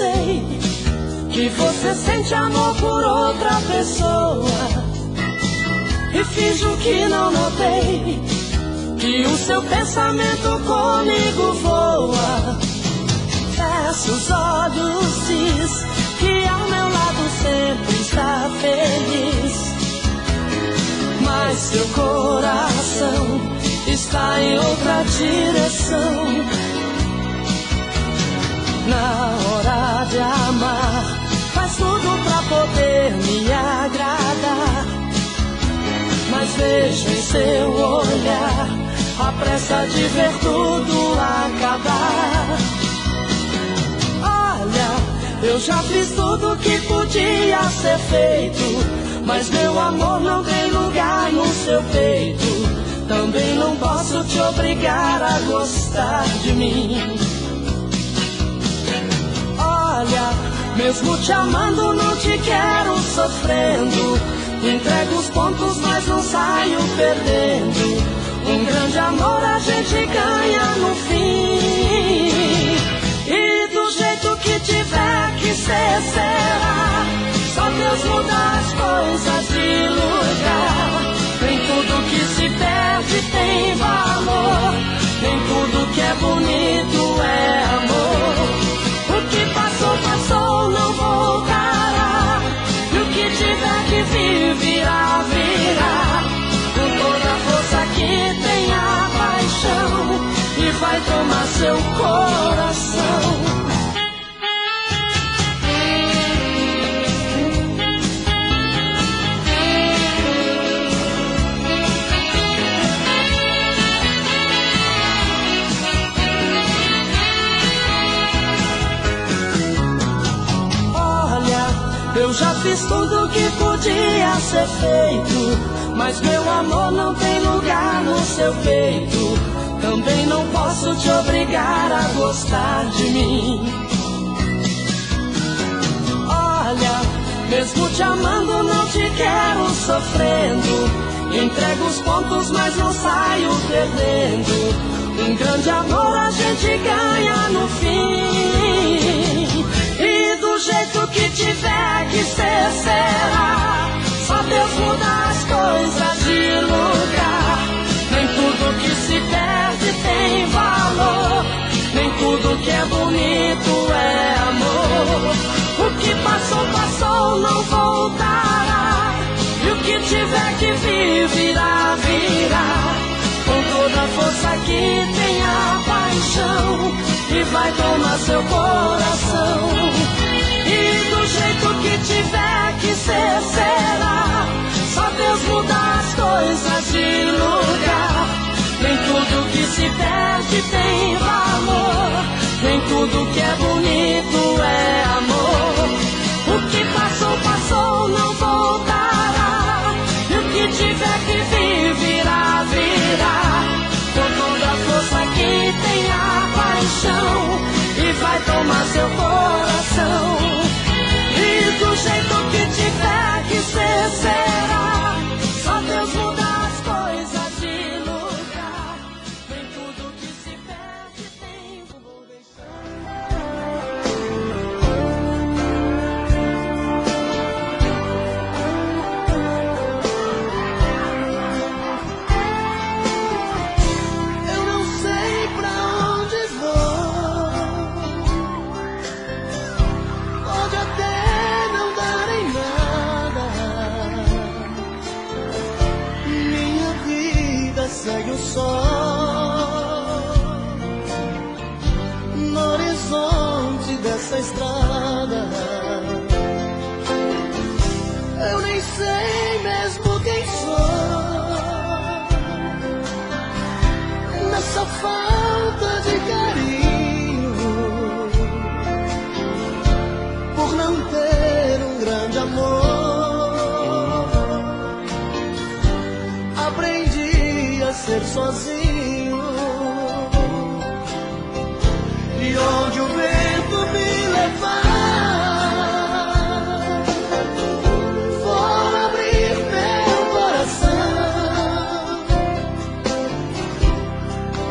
sei que você sente amor por outra pessoa e finjo que não notei que o seu pensamento comigo voa. Fecha os olhos, diz que ao meu lado sempre está feliz, mas seu coração está em outra direção. Na hora de amar, faz tudo pra poder me agradar, mas vejo em seu olhar a pressa de ver tudo acabar. Olha, eu já fiz tudo que podia ser feito, mas meu amor não tem lugar no seu peito. Também não posso te obrigar a gostar de mim. Olha, mesmo te amando não te quero sofrendo. Entrego os pontos mas não saio perdendo. Um grande amor a gente ganha no fim. E do jeito que tiver que ser, será. Só Deus muda as coisas de lugar. Nem tudo que se perde tem valor. Nem tudo que é bonito é amor. O que passou, passou, não voltará. E o que tiver que vir, virá, virá. Com toda a força que tem a paixão, e vai tomar seu coração. Eu já fiz tudo que podia ser feito, mas meu amor não tem lugar no seu peito. Também não posso te obrigar a gostar de mim. Olha, mesmo te amando não te quero sofrendo. Entrego os pontos mas não saio perdendo. Um grande amor a gente ganha no fim. E do jeito que tiver que ser, será. Só Deus muda as coisas de lugar. Nem tudo que se perde tem valor. Nem tudo que é bonito é amor. O que passou, passou, não voltará. E o que tiver que vir, virá, virá. Com toda a força que tem a paixão, e vai tomar seu coração. E do jeito que tiver que ser, será. Só Deus muda as coisas de lugar. Nem tudo que se perde tem valor. Nem tudo que é bonito é amor. O que passou, passou, não voltará. E o que tiver que vir, virá, virá. Com toda a força que tem a paixão, e vai tomar seu coração. E do jeito que tiver que ser, será. Só Deus muda as coisas de lugar. Nem tudo que se perde tem vou Eu não sei pra onde vou. Pode até não dar em nada. Minha vida segue o sol no horizonte dessa estrada. Eu nem sei mesmo quem sou nessa falta de carinho, por não ter um grande amor. Aprendi a ser sozinho, e onde o vento me levar, vou abrir meu coração.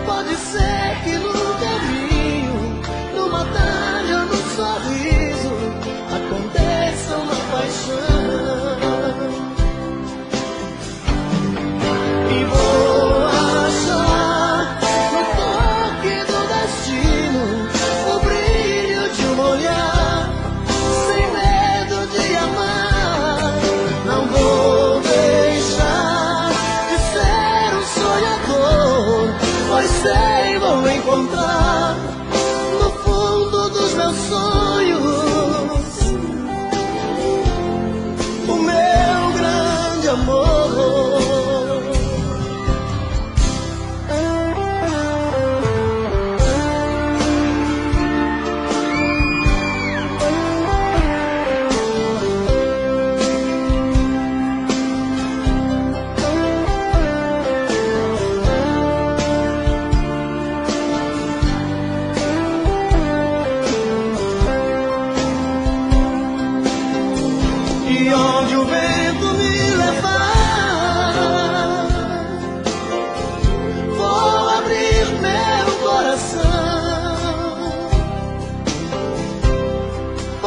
Pode ser que no caminho, numa tarde ou num sorriso,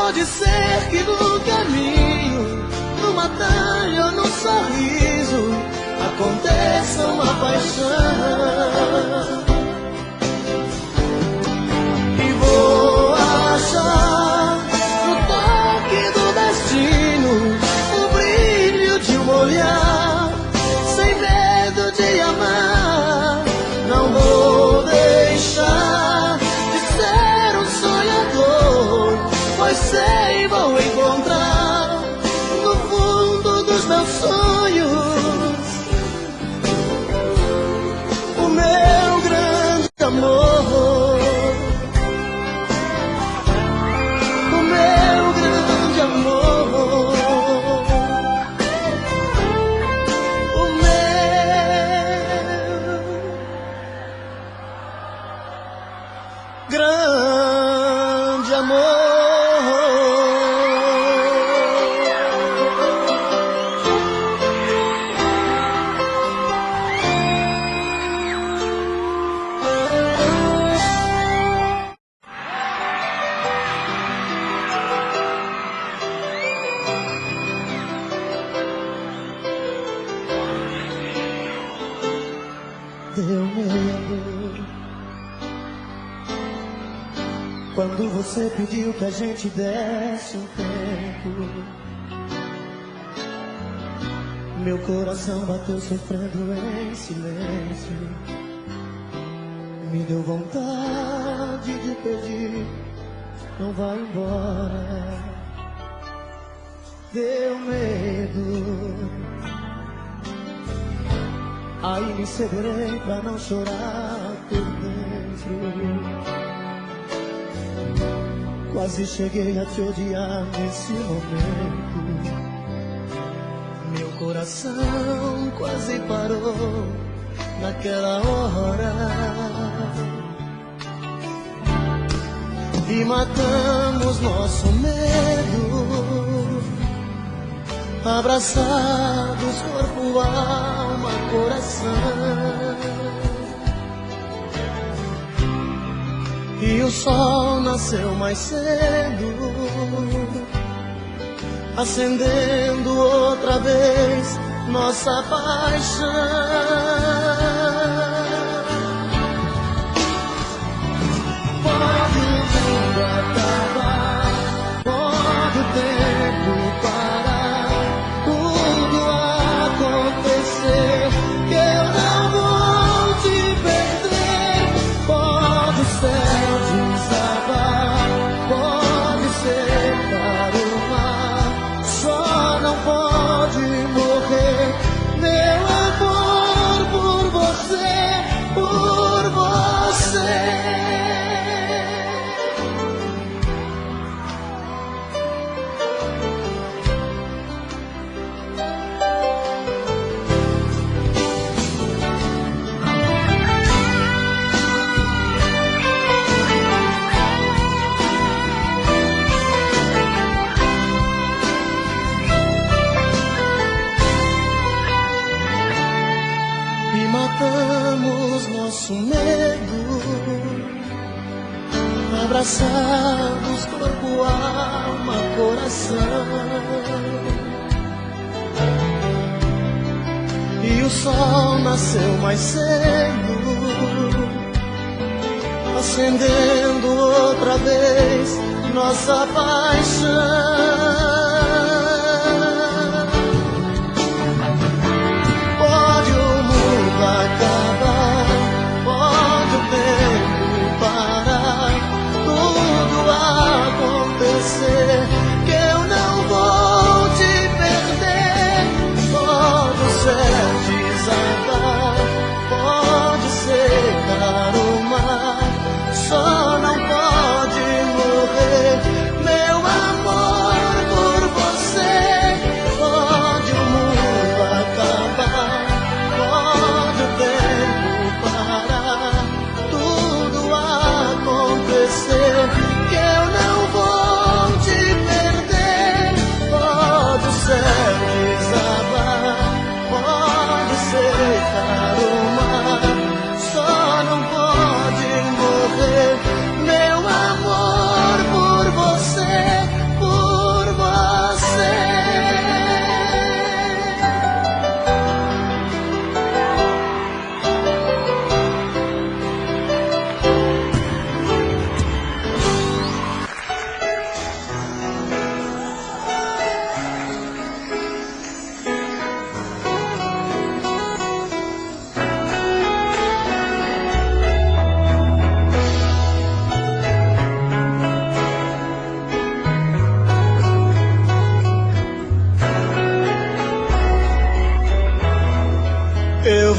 Pode ser que no caminho, numa talha ou num sorriso, aconteça uma paixão. E vou achar no toque do destino o brilho de um olhar, sem medo de amar. Não vou deixar de ser um sonhador, pois sei vou encontrar no fundo dos meus sonhos o meu grande amor, o meu grande amor, o meu grande amor. Deu medo quando você pediu que a gente desse um tempo. Meu coração bateu sofrendo em silêncio. Me deu vontade de pedir, não vai embora. Deu medo, aí me segurei pra não chorar por dentro. Quase cheguei a te odiar nesse momento. Meu coração quase parou naquela hora. E matamos nosso medo, abraçados, corpo, alma, coração. E o sol nasceu mais cedo, acendendo outra vez nossa paixão. Pode o mundo acabar, pode o tempo parar, tudo acontecer, que eu não vou te perder. Pode o céu desabar, pode secar o mar, só não pode morrer meu amor por você, por você. Matamos nosso medo, abraçados, corpo, alma, coração. E o sol nasceu mais cedo, acendendo outra vez nossa paixão. Acabar, pode o tempo parar, tudo acontecer, que eu não vou te perder. Pode o céu desabar, pode secar o mar, só não pode morrer meu amor.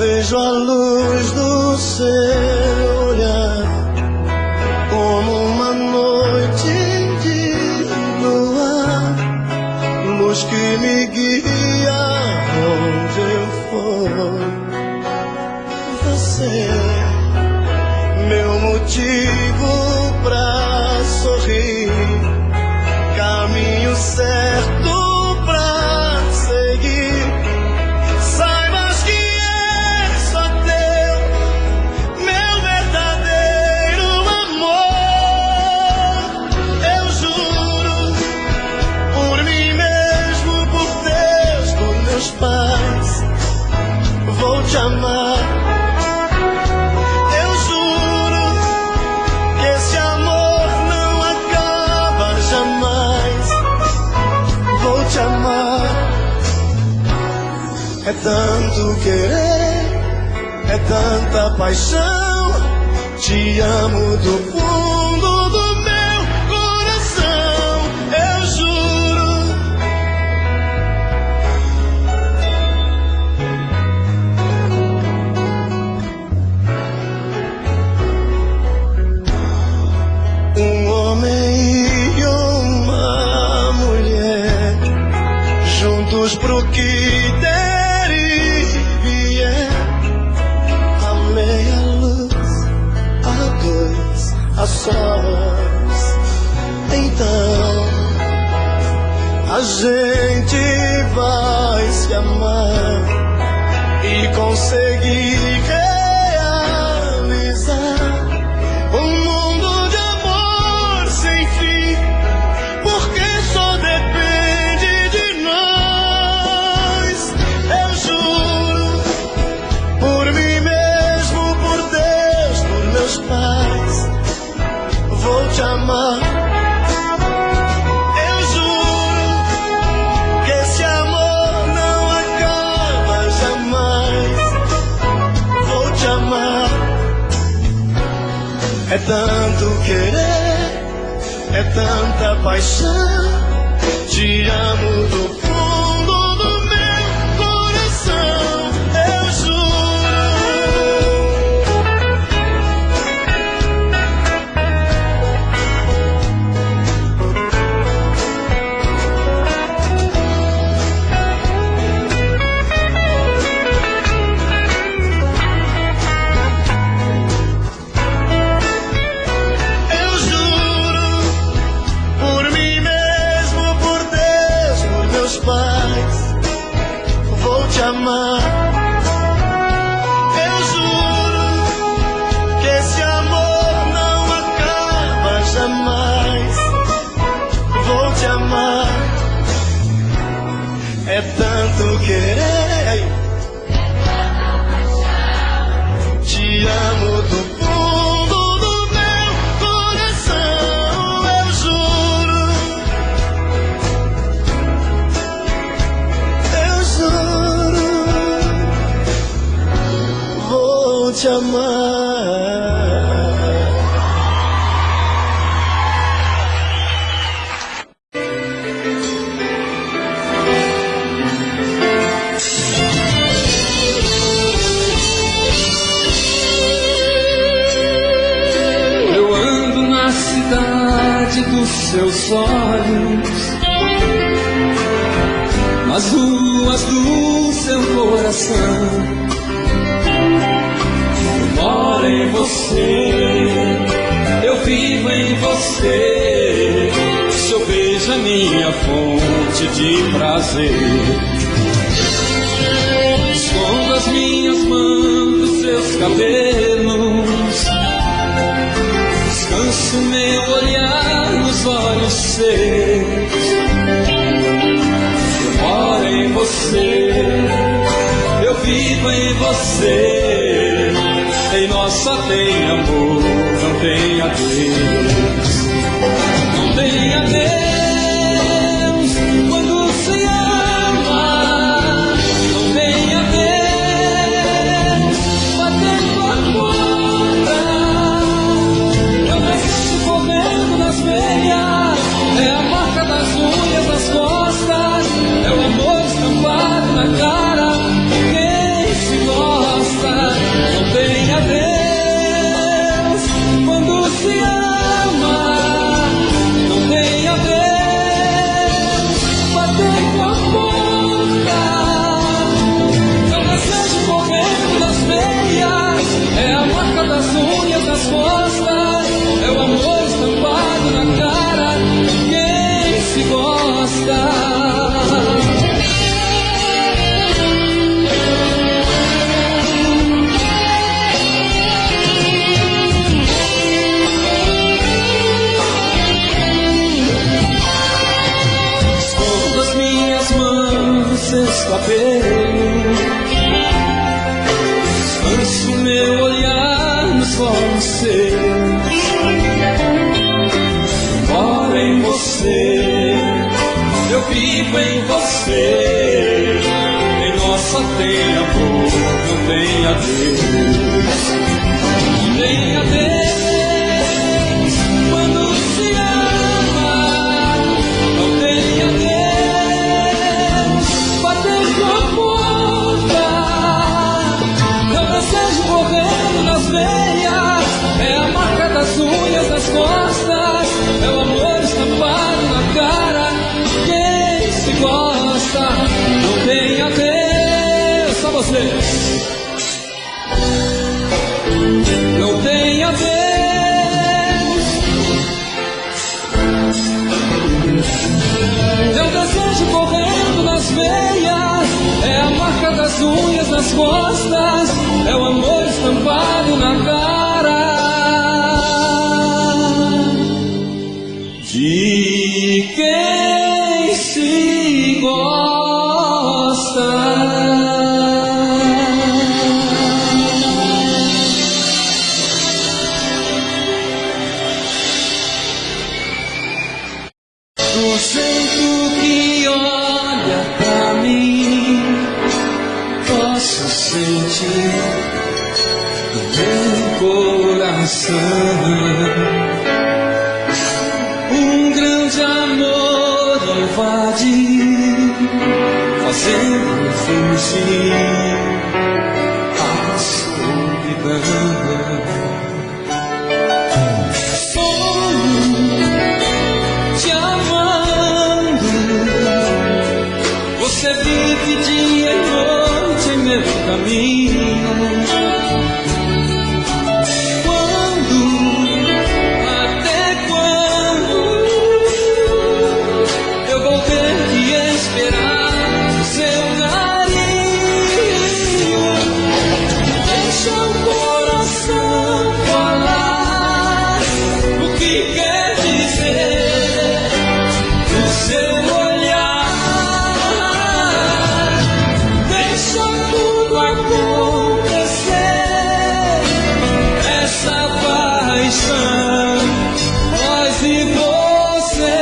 vejo a luz do seu olhar como uma noite de lua, luz que me guia onde eu for. Você, meu motivo pra sorrir, caminho certo pra seguir. Saibas que é só teu, meu verdadeiro amor. Eu juro, por mim mesmo, por Deus, por meus pais, vou te amar. Eu juro que esse amor não acaba jamais. Vou te amar. É tanto querer, é tanta paixão. Te amo do fundo do meu coração. Eu juro. Um homem e uma mulher, juntos pro que der e vier. A meia luz, a dois, a sós. Então a gente vai se amar e conseguir realizar um mundo de amor sem fim, porque só depende de nós. Eu juro, por mim mesmo, por Deus, por meus pais, vou te amar. Eu juro que esse amor não acaba jamais. Vou te amar. É tanto querer, é tanta paixão. Te amo do fundo do meu coração. Eu juro. Eu juro, por mim mesmo, por Deus, por meus pais, vou te amar. Eu juro que esse amor não acaba jamais. Vou te amar. É tanto querer, te amo do fundo do meu coração. Eu juro. Eu juro. Vou te amar. Eu ando na cidade dos seus olhos, nas ruas do seu coração. Eu moro em você, eu vivo em você. Seu beijo é minha fonte de prazer. Escondo as minhas mãos dos seus cabelos, descanso meu olhar nos olhos seus. Eu moro em você, eu vivo em você. Em nós só tem amor, não tem adeus. Não tem adeus quando se ama. Não tem adeus batendo a porta. Eu resisto correndo nas veias. É a marca das unhas nas costas. É o amor estampado na cara de quem se gosta. sexto apelo. Descanso meu olhar nos olhos seus. Moro em você, eu vivo em você. Em nós só tem amor, não tem adeus. Nem adeus quando se ama, não tem adeus batendo a porta. Meu desejo correndo nas veias, é a marca das unhas, das costas, é o amor estampado na cara. Quem se gosta, não tem adeus, só você. Não tem adeus. Meu desejo correndo nas veias, é a marca das unhas, das costas, é o amor estampado na cara. De quem se gosta. Do jeito que olha pra mim, posso sentir no meu coração um grande amor invadir, fazendo fugir a solidão. Você vive dia e noite em meu caminho. Quando, até quando, eu vou ter que esperar o seu carinho? Deixa o coração falar o que quer dizer o seu olhar. Nós e você.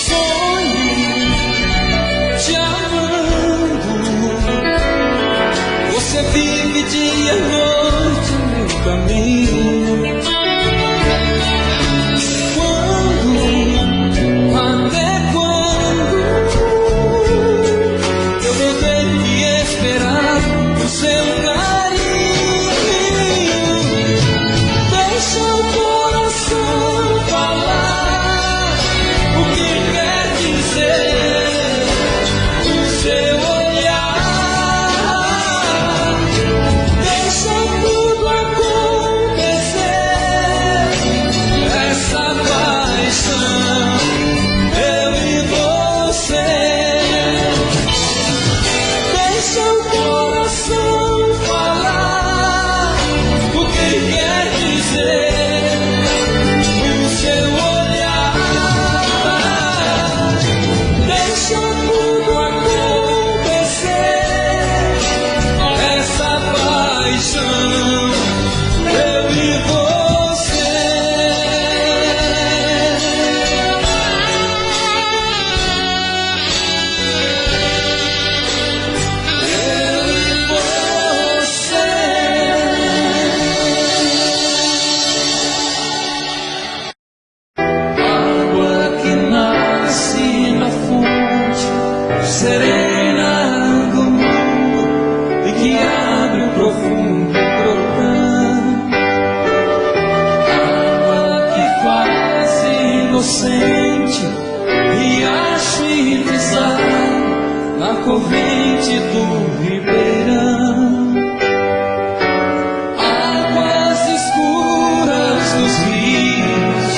Sonho te amando. Você vive dia e noite no caminho. Quando, até quando, eu vou ter que esperar o seu carinho? Deixa o coração falar o que quer dizer o seu olhar. Deixa tudo acontecer, essa paixão, eu e você. Deixa o coração falar o que quer dizer o seu olhar. Deixa tudo acontecer, essa paixão, eu e você. Eu e você. Água que nasce na fonte serena do mundo e que abre o profundo grotão. Água que faz inocente riacho e pisar na corrente do ribeirão. Águas escuras dos rios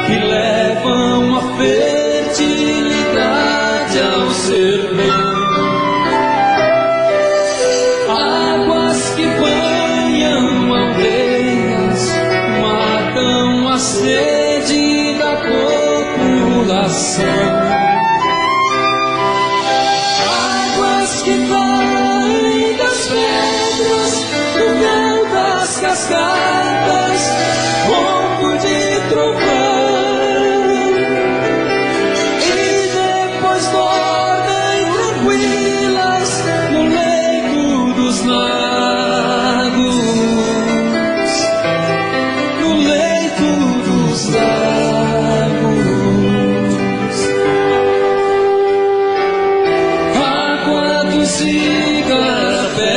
que levam a fertilidade coração. Águas que vêm das pedras, do véu das cascatas, ronco de trovão, e depois dormem tranquilas no leito dos lagos, no leito dos lagos. Água dos igarapés,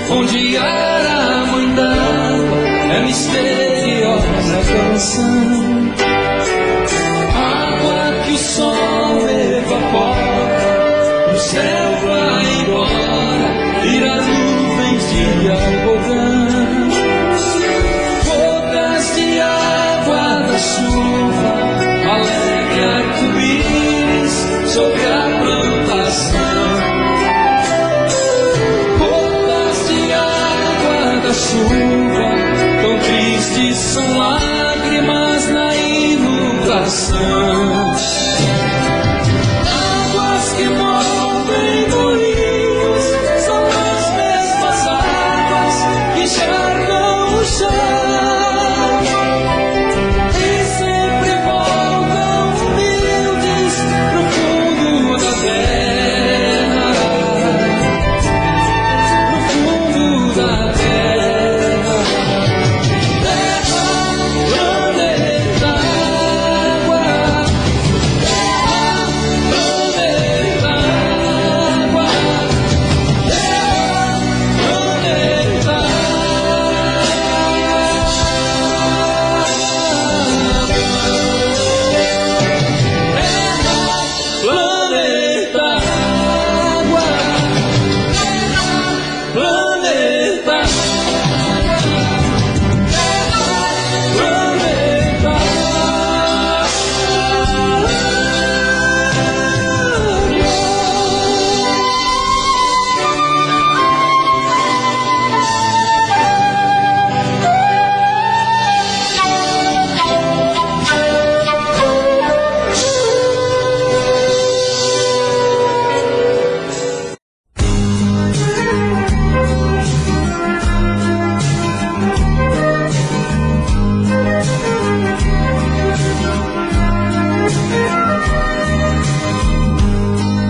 onde era mãe d'água, é misteriosa canção. Água que o sol evapora, o céu vai embora, vira nuvens de algodão. Gotas de água da chuva, alegre arco-íris sobre a plantação. Gotas de água da chuva, tão tristes são lágrimas na inundação. Águas que movem moinhos são as mesmas águas que encharcam o chão e sempre voltam humildes pro fundo da terra, pro fundo da terra. Terra, planeta, água. Terra, planeta, água. Terra, planeta,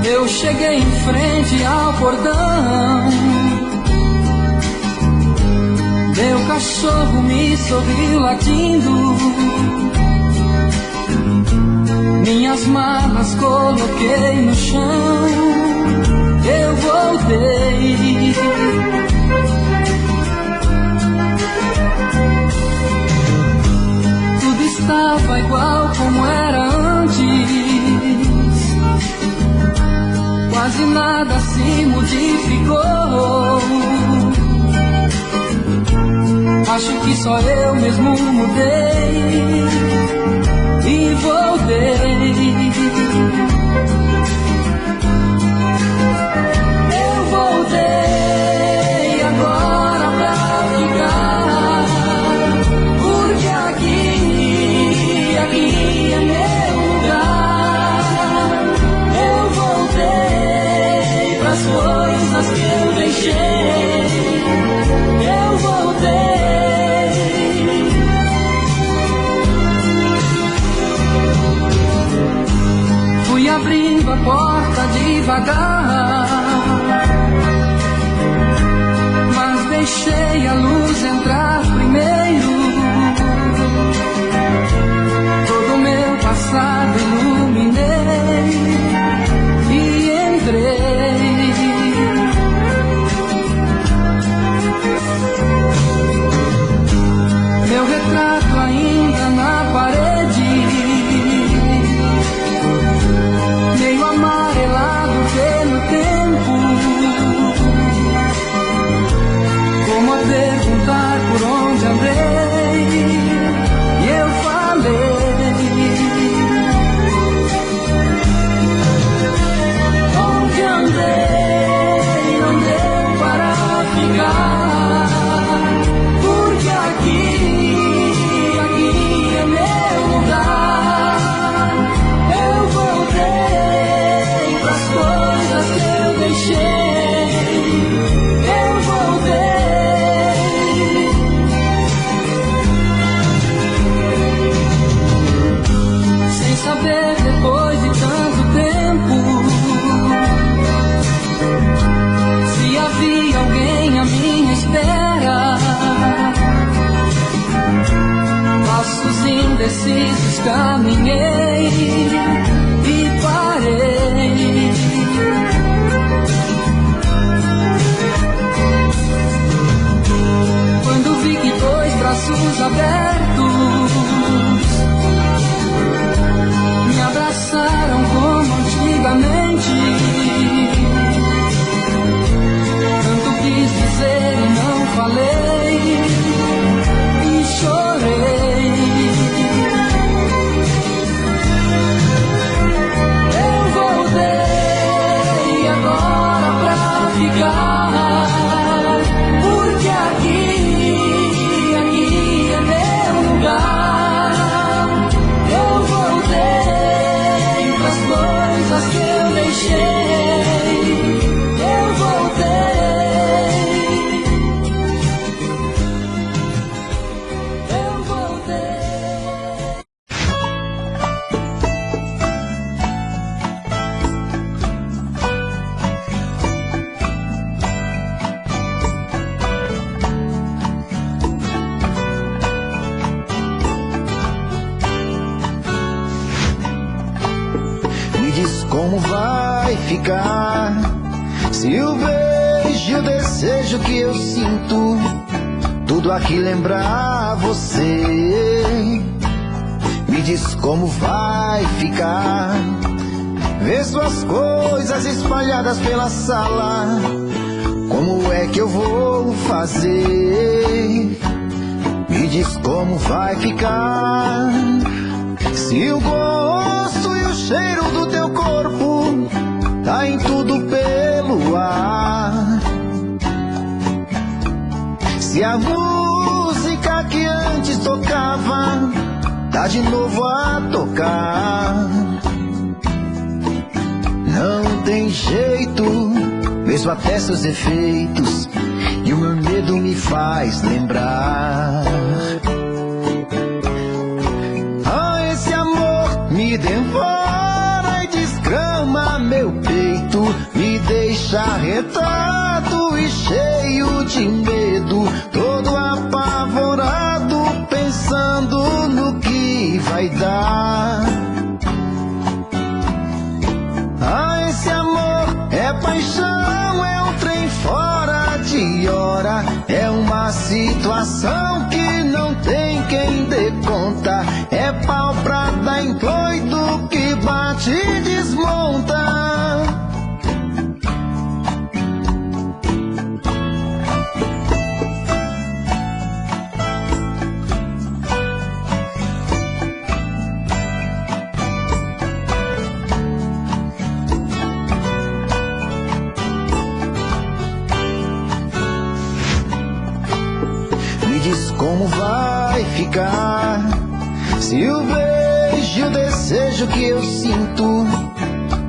eu cheguei em frente ao portão, meu cachorro me sorriu latindo, minhas malas coloquei no chão, eu voltei. Tudo estava igual como era antes, quase nada se modificou. Acho que só eu mesmo mudei e voltei. Eu voltei agora pra ficar, porque aqui é meu lugar. Eu voltei pras coisas que eu deixei. Eu voltei. Fui abrindo a porta devagar, mas deixei a luz entrar primeiro. Todo meu passado iluminei e entrei. Meu retrato ainda na parede, meio amarelado pelo tempo, como a perguntar por onde andei. saber depois de tanto tempo se havia alguém à minha espera. Passos indecisos caminhei e parei. Quando vi que dois braços abertos me abraçaram como antigamente, tanto quis dizer e não falei e chorei. Eu voltei agora pra ficar, porque aqui é meu lugar. Eu voltei pras coisas que eu deixei. Eu voltei. Eu voltei. Me diz como vai ficar se o beijo, o desejo que eu sinto, tudo aqui lembrar você. Me diz como vai ficar ver suas coisas espalhadas pela sala. Como é que eu vou fazer? Me diz como vai ficar se o gosto e o cheiro do teu corpo tá em tudo pelo ar. Se a música que antes tocava tá de novo a tocar. Não tem jeito, mesmo até seus defeitos, e o meu medo me faz lembrar. Ah, esse amor me devora e desgrama meu peito, me deixa arretado e cheio de medo, todo apavorado, pensando no que vai dar. Ah, esse amor é paixão, é um trem fora de hora, é uma situação que não tem quem dê conta, é pau pra dar em doido que bate e desmonta. Como vai ficar se o beijo, o desejo que eu sinto,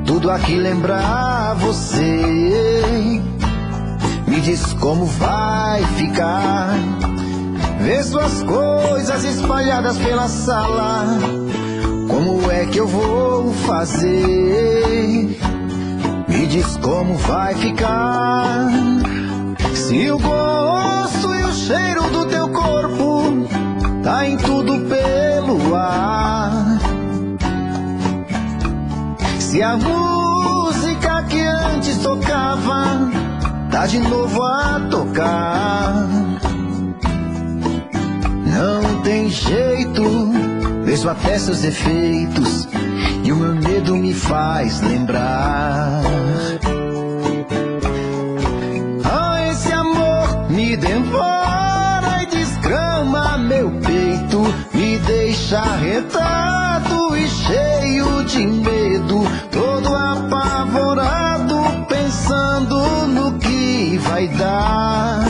tudo aqui lembrar você? Me diz como vai ficar ver suas coisas espalhadas pela sala. Como é que eu vou fazer? Me diz como vai ficar se o gosto e o cheiro do teu corpo tá em tudo pelo ar. Se a música que antes tocava tá de novo a tocar. Não tem jeito, mesmo até seus defeitos, e o meu medo me faz lembrar. Ah, esse amor me devora e desgrama meu peito, me deixa arretado e cheio de medo, todo apavorado, pensando no que vai dar.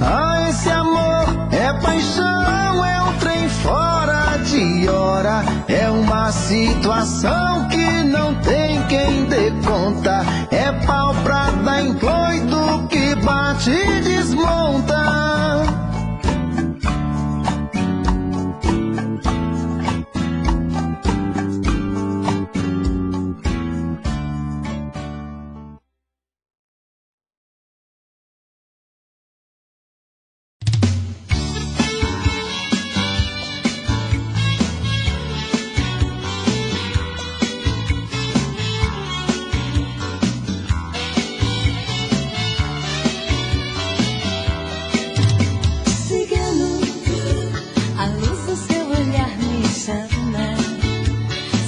Ah, esse amor é paixão, é um trem fora de hora, é uma situação que não tem quem dê conta, é pau pra dar em doido que bate e desmonta.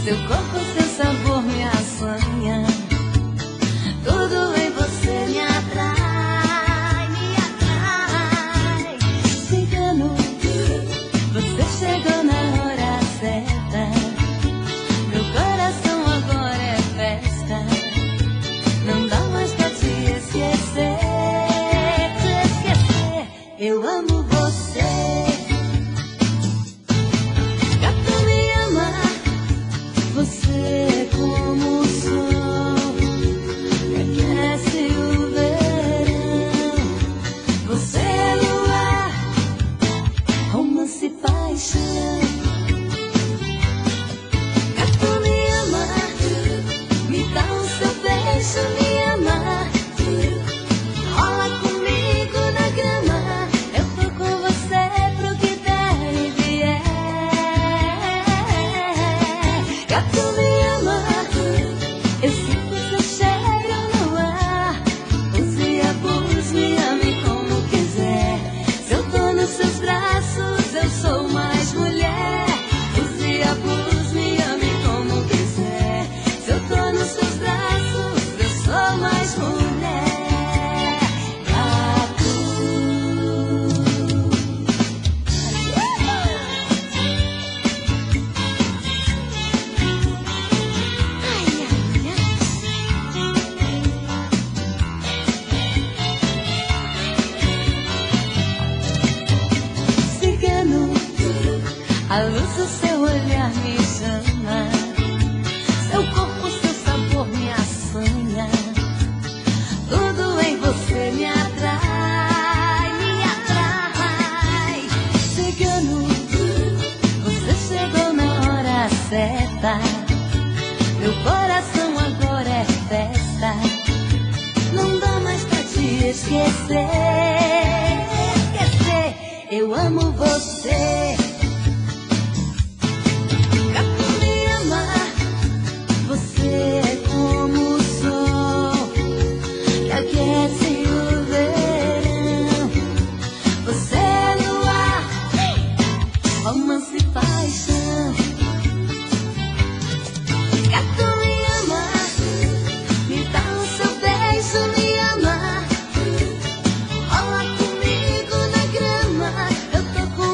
Seu corpo, seu sabor me assanha. Tudo em você me atrai, me atrai. Cigano, você chegou na hora certa. Meu coração agora é festa. Não dá mais pra te esquecer, te esquecer. Eu amo você. Gato me ama. Você é como o sol que aquece o verão. Você é luar, romance e paixão. Gato me ama, me dá o seu beijo, me ama. Rola comigo na grama, eu tô com você pro que der e vier. Gato me ama, eu sinto seu cheiro no ar. Use abuse, me ame como quiser. Se eu tô nos seus braços, eu sou mais mulher. Use abuse, me ame como quiser. Se eu tô nos seus braços, eu sou mais mulher. Gato. Cigano, a luz do seu olhar me chama. Seu corpo, seu sabor me assanha. Tudo em você me atrai, me atrai. Cigano, você chegou na hora certa. Meu coração agora é festa. Não dá mais pra te esquecer, esquecer. Eu amo você. Gato me ama. Você é como o sol que aquece o verão. Você é luar, romance e paixão. Gato me ama, me dá o seu beijo, me ama. Rola comigo na grama, eu tô com